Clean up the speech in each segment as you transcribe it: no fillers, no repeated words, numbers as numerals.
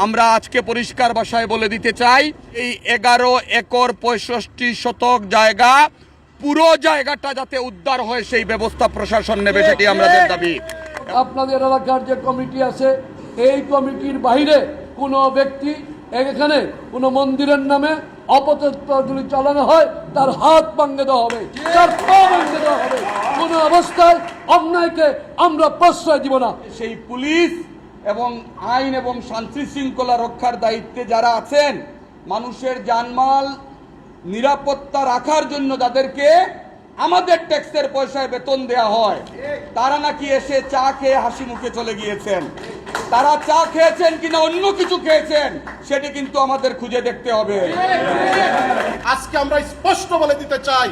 আমরা আজকে পরিষ্কার ভাষায় বলে দিতে চাই, এই 11 একর 65 শতক জায়গা, পুরো জায়গাটা যাতে উদ্ধার হয় সেই ব্যবস্থা প্রশাসন নেবে, সেটি আমাদের দাবি। আপনাদের এলাকার যে কমিটি আছে, এই কমিটির বাইরে কোনো ব্যক্তি এখানে কোনো মন্দিরের নামে অপতৎপর যদি চালানো হয় তার হাত ভাঙে দেওয়া হবে, তার পা ভাঙে দেওয়া হবে। কোনো অবস্থায় অন্যায়কে আমরা প্রশ্রয় দিব না। সেই পুলিশ এবং আইন এবং শান্তি শৃঙ্খলা রক্ষার দায়িত্বে যারা আছেন, মানুষের জানমাল নিরাপত্তা রাখার জন্য যাদেরকে আমাদের ট্যাক্সের পয়সায় বেতন দেয়া হয়, তারা নাকি এসে চা খেয়ে হাসি মুখে চলে গিয়েছেন। তারা চা খেয়েছেন কিনা অন্য কিছু খেয়েছেন সেটি কিন্তু আমাদের খুঁজে দেখতে হবে। আজকে আমরা স্পষ্ট বলে দিতে চাই,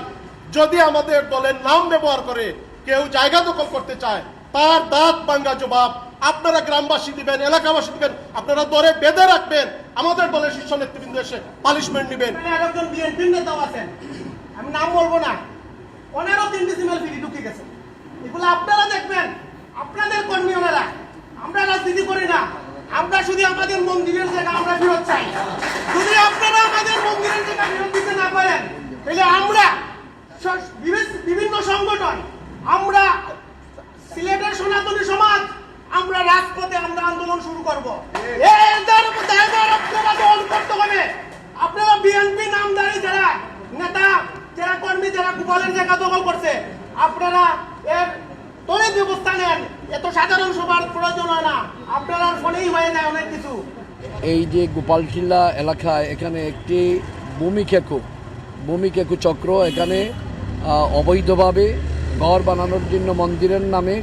যদি আমাদের দলের নাম ব্যবহার করে কেউ জায়গা দখল করতে চায়, তার দাঁত ভাঙ্গা জবাব আপনারা গ্রামবাসী দিবেন, এলাকাবাসী দিবেন। আপনারা দরে বেঁধে রাখবেন, আমাদের দলের শীর্ষ নেতৃবৃন্দ এসে পানিশমেন্ট নেবেন। একজন বিএনপির নেতাও আছেন, আমি নাম বলবো না, 15-3 ডিসিমেল ফিরি ঢুকে গেছে। এগুলো আপনারা দেখবেন, আপনাদের কর্মী ওনারা। আমরা রাজনীতি করি না, আমরা শুধু আমাদের মন্দিরের জায়গা আমরা ফেরত চাই। যদি আপনারা আমাদের মন্দিরের জায়গা ফেরত দিতে না পারেন, তাহলে আমরা বিভিন্ন সংগঠন, আমরা সিলেটের সনাতনী সমাজ, আমরা রাজপথে আমরা আন্দোলন শুরু করবো। আপনারা বিএনপি নামদারি যারা নেতা, যারা কর্মী, যারা গোপালের জায়গা দখল করছে, আপনারা এর তড়িৎ ব্যবস্থা নেন। এত সাধারণ সভার প্রয়োজন হয় না, আপনারা ফোনেই হয়ে যায় অনেক কিছু। এই যে গোপালটিলা এলাকায় এখানে একটি ভূমিকেকু চক্র এখানে অবৈধভাবে ঘর বানানোর জন্য মন্দিরের নামে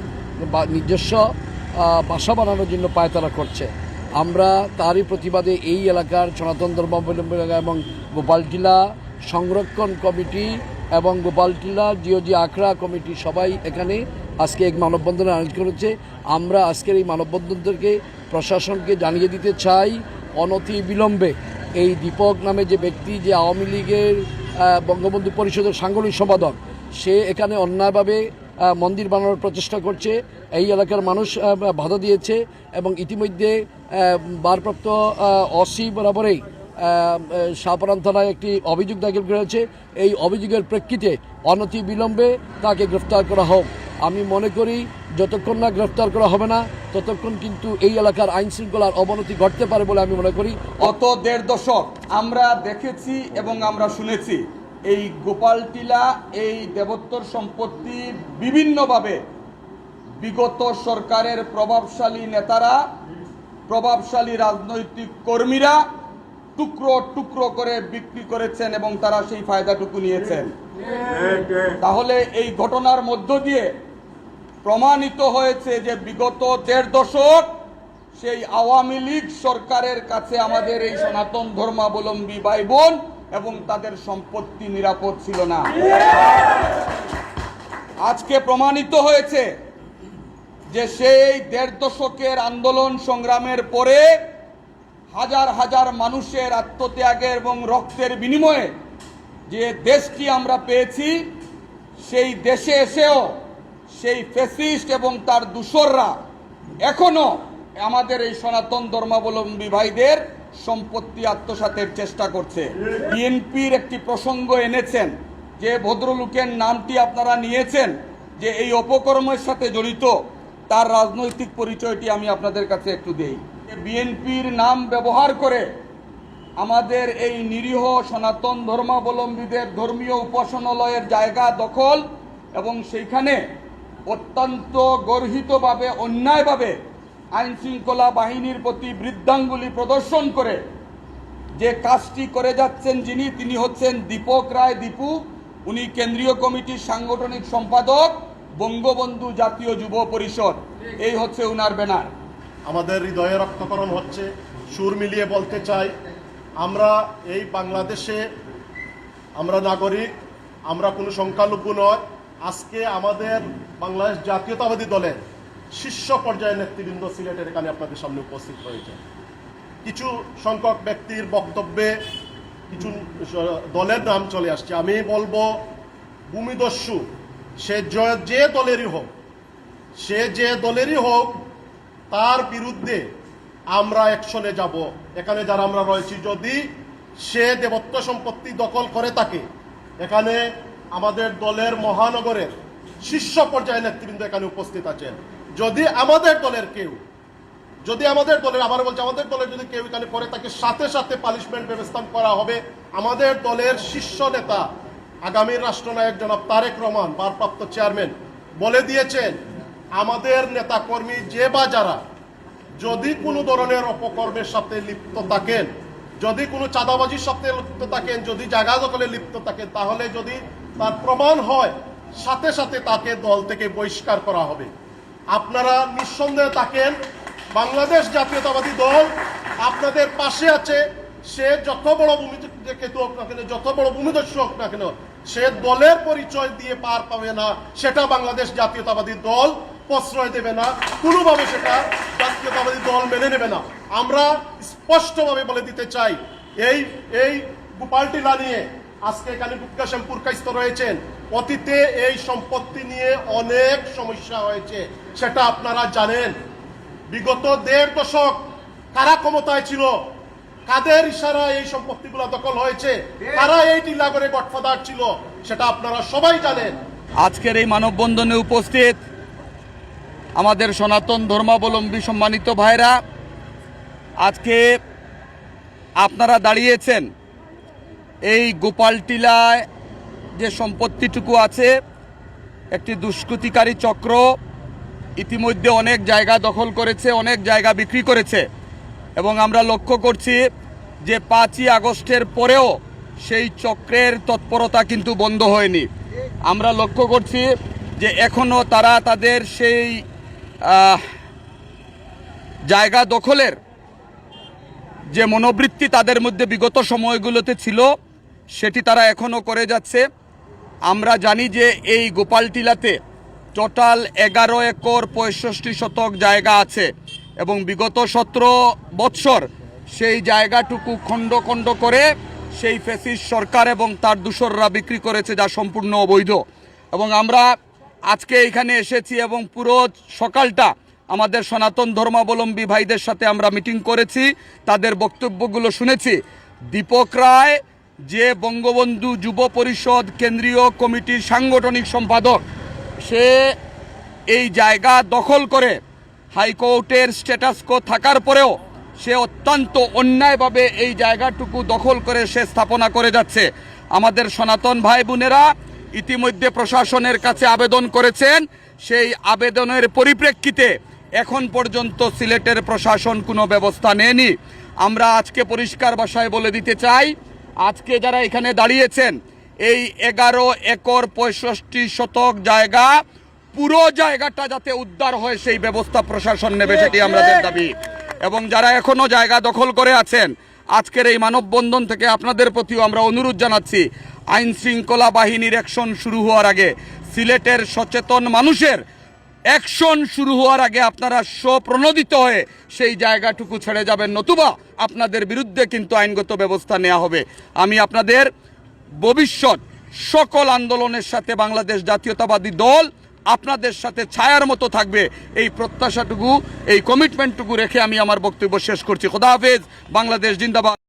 নিজস্ব বাসা বানানোর জন্য পায়তারা করছে। আমরা তারই প্রতিবাদে এই এলাকার সনাতন ধর্মাবলম্বী এবং গোপালটিলা সংরক্ষণ কমিটি এবং গোপালটিলা জিওজি আখড়া কমিটি সবাই এখানে আজকে এক মানববন্ধনের আয়োজন করেছে। আমরা আজকের এই মানববন্ধনকে প্রশাসনকে জানিয়ে দিতে চাই, অনতি বিলম্বে এই দীপক নামে যে ব্যক্তি, যে আওয়ামী লীগের বঙ্গবন্ধু পরিষদের সাংগঠনিক সম্পাদক, সে এখানে অন্যায়ভাবে মন্দির বানানোর প্রচেষ্টা করছে। এই এলাকার মানুষ বাধা দিয়েছে এবং ইতিমধ্যে ভারপ্রাপ্ত ওসি বরাবরেই শাহপুরান থানায় একটি অভিযোগ দাখিল করেছে। এই অভিযোগের প্রেক্ষিতে অনতি বিলম্বে তাকে গ্রেফতার করা হোক। আমি মনে করি যতক্ষণ না গ্রেফতার করা হবে না, ততক্ষণ কিন্তু এই এলাকার আইন শৃঙ্খলার অবনতি ঘটতে পারে বলে আমি মনে করি। গত 1.5 দশক আমরা দেখেছি এবং আমরা শুনেছি, এই গোপালটিলা, এই দেবোত্তর সম্পত্তি বিভিন্নভাবে বিগত সরকারের প্রভাবশালী নেতারা, প্রভাবশালী রাজনৈতিক কর্মীরা টুকরো টুকরো করে বিক্রি করেছেন এবং তারা সেই ফায়দাটুকু নিয়েছেন। তাহলে এই ঘটনার মধ্য দিয়ে প্রমাণিত হয়েছে যে বিগত 1.5 দশক সেই আওয়ামী লীগ সরকারের কাছে আমাদের এই সনাতন ধর্মাবলম্বী ভাই বোন এবং তাদের সম্পত্তি নিরাপদ ছিল না। আজকে প্রমাণিত হয়েছে যে সেই 1.5 দশকের আন্দোলন সংগ্রামের পরে হাজার হাজার মানুষের আত্মত্যাগের এবং রক্তের বিনিময়ে যে দেশটি আমরা পেয়েছি, সেই দেশে এসেও সেই ফ্যাসিস্ট এবং তার দূষররা এখনো আমাদের এই সনাতন ধর্মাবলম্বী ভাইদের সম্পত্তি আত্মসাতের চেষ্টা করছে। বিএনপির একটি প্রসঙ্গ এনেছেন, যে ভদ্রলোকের নামটি আপনারা নিয়েছেন, যে এই অপকর্মের সাথে জড়িত, তার রাজনৈতিক পরিচয়টি আমি আপনাদের কাছে একটু দেই। বিএনপির নাম ব্যবহার করে আমাদের এই নিরীহ সনাতন ধর্মাবলম্বীদের ধর্মীয় উপাসনালয়ের জায়গা দখল এবং সেইখানে অত্যন্ত গর্হিতভাবে, অন্যায়ভাবে আইন শৃঙ্খলা বাহিনীর প্রতি বৃদ্ধাঙ্গুলি প্রদর্শন করে যে কাজটি করে যাচ্ছেন, তিনি হচ্ছেন দীপক রায় দীপু। উনি কেন্দ্রীয় কমিটির সাংগঠনিক সম্পাদক, বঙ্গবন্ধু জাতীয় যুব পরিষদ, এই হচ্ছে উনার ব্যানার। আমাদের হৃদয়ে রক্তকরণ হচ্ছে। সুর মিলিয়ে বলতে চাই, আমরা এই বাংলাদেশে, আমরা নাগরিক, আমরা কোনো সংখ্যালঘু নয়। আজকে আমাদের বাংলাদেশ জাতীয়তাবাদী দলের শীর্ষ পর্যায়ের নেতৃবৃন্দ সিলেটের এখানে আপনাদের সামনে উপস্থিত হয়েছে। কিছু সংখ্যক ব্যক্তির বক্তব্যে কিছু দলের নাম চলে আসছে। আমি বলবো, ভূমিদস্যু সে যে দলেরই হোক, তার বিরুদ্ধে আমরা অ্যাকশনে যাব। এখানে যারা আমরা রয়েছি, যদি সে দেবত্ব সম্পত্তি দখল করে থাকে, এখানে আমাদের দলের মহানগরের শীর্ষ পর্যায়ের নেতৃবৃন্দ এখানে উপস্থিত আছেন। যদি আমাদের দলের কেউ, আবার বলছে, আমাদের দলের যদি কেউ এখানে করে তাকে সাথে সাথে পানিশমেন্ট ব্যবস্থা করা হবে। আমাদের দলের শীর্ষ নেতা আগামী রাষ্ট্রনায়ক জনাব তারেক রহমান, ভারপ্রাপ্ত চেয়ারম্যান, বলে দিয়েছেন আমাদের নেতা কর্মী যে বা যারা যদি কোনো ধরনের অপকর্মের সাথে লিপ্ত থাকেন, যদি কোনো চাঁদাবাজির সাথে লিপ্ত থাকেন, যদি জায়গা দখলে লিপ্ত থাকেন, তাহলে যদি তার প্রমাণ হয়, সাথে সাথে তাকে দল থেকে বহিষ্কার করা হবে। আপনারা নিঃসন্দেহে থাকেন, বাংলাদেশ জাতীয়তাবাদী দল আপনাদের পাশে আছে। সে যত বড় ভূমিদস্যু হোক না কেন, যত বড় ভূমিদস্যু হোক না কেন, সে দলের পরিচয় দিয়ে পার পাবে না। সেটা বাংলাদেশ জাতীয়তাবাদী দল প্রশ্রয় দেবে না, কোনোভাবে সেটা জাতীয়তাবাদী দল মেনে নেবে না। আমরা স্পষ্টভাবে বলে দিতে চাই, এই গোপালটিলা নিয়ে আজকে এখানে গুপ্তাশ্যামপুর কাইস্ত রয়েছেন, অতীতে এই সম্পত্তি নিয়ে অনেক সমস্যা হয়েছে, সেটা আপনারা জানেন। বিগত 1.5 দশক কারা ক্ষমতায় ছিল, কাদের ইশারায় এই সম্পত্তিগুলো দখল হয়েছে, কারা এই টিলাগড়ে গডফাদার ছিল, সেটা আপনারা সবাই জানেন। আজকের এই মানববন্ধনে উপস্থিত আমাদের সনাতন ধর্মাবলম্বী সম্মানিত ভাইরা, আজকে আপনারা দাঁড়িয়েছেন এই গোপালটিলায় যে সম্পত্তিটুকু আছে, একটি দুষ্কৃতিকারী চক্র ইতিমধ্যে অনেক জায়গা দখল করেছে, অনেক জায়গা বিক্রি করেছে, এবং আমরা লক্ষ্য করছি যে 5ই আগস্টের পরেও সেই চক্রের তৎপরতা কিন্তু বন্ধ হয়নি। আমরা লক্ষ্য করছি যে এখনও তারা তাদের সেই জায়গা দখলের যে মনোবৃত্তি তাদের মধ্যে বিগত সময়গুলোতে ছিল, সেটি তারা এখনও করে যাচ্ছে। আমরা জানি যে এই গোপালটিলাতে টোটাল 11 একর 65 শতক জায়গা আছে, এবং বিগত 17 বৎসর সেই জায়গাটুকু খণ্ড খণ্ড করে সেই ফ্যাসিস্ট সরকার এবং তার দূষররা বিক্রি করেছে, যা সম্পূর্ণ অবৈধ। এবং আমরা আজকে এখানে এসেছি এবং পুরো সকালটা আমাদের সনাতন ধর্মাবলম্বী ভাইদের সাথে আমরা মিটিং করেছি, তাদের বক্তব্যগুলো শুনেছি। দীপক রায় যে বঙ্গবন্ধু যুব পরিষদ কেন্দ্রীয় কমিটির সাংগঠনিক সম্পাদক, সে এই জায়গা দখল করে হাইকোর্টের স্ট্যাটাস কো থাকার পরেও সে অত্যন্ত অন্যায়ভাবে এই জায়গাটুকু দখল করে সে স্থাপনা করে যাচ্ছে। আমাদের সনাতন ভাই বোনেরা ইতিমধ্যে প্রশাসনের কাছে আবেদন করেছেন, সেই আবেদনের পরিপ্রেক্ষিতে এখন পর্যন্ত সিলেটের প্রশাসন কোনো ব্যবস্থা নেয়নি। আমরা আজকে পরিষ্কার ভাষায় বলে দিতে চাই, আজকে যারা এখানে দাঁড়িয়েছেন, এই 11 একর 65 শতক জায়গা, পুরো জায়গাটা যাতে উদ্ধার হয় সেই ব্যবস্থা প্রশাসন নেবে, সেটি আমাদের দাবি। এবং যারা এখনো জায়গা দখল করে আছেন, আজকের এই মানববন্ধন থেকে আপনাদের প্রতিও আমরা অনুরোধ জানাচ্ছি, আইন শৃঙ্খলা বাহিনীর অ্যাকশন শুরু হওয়ার আগে, সিলেটের সচেতন মানুষের অ্যাকশন শুরু হওয়ার আগে আপনারা স্বপ্রণোদিত হয়ে সেই জায়গাটুকু ছেড়ে যাবেন, নতুবা আপনাদের বিরুদ্ধে কিন্তু আইনগত ব্যবস্থা নেওয়া হবে। আমি আপনাদের ভবিষ্যৎ সকল আন্দোলনের সাথে বাংলাদেশ জাতীয়তাবাদী দল আপনাদের সাথে ছায়ার মতো থাকবে, এই প্রত্যাশাটুকু, এই কমিটমেন্টটুকু রেখে আমি আমার বক্তব্য শেষ করছি। খোদা হাফেজ। বাংলাদেশ জিন্দাবাদ।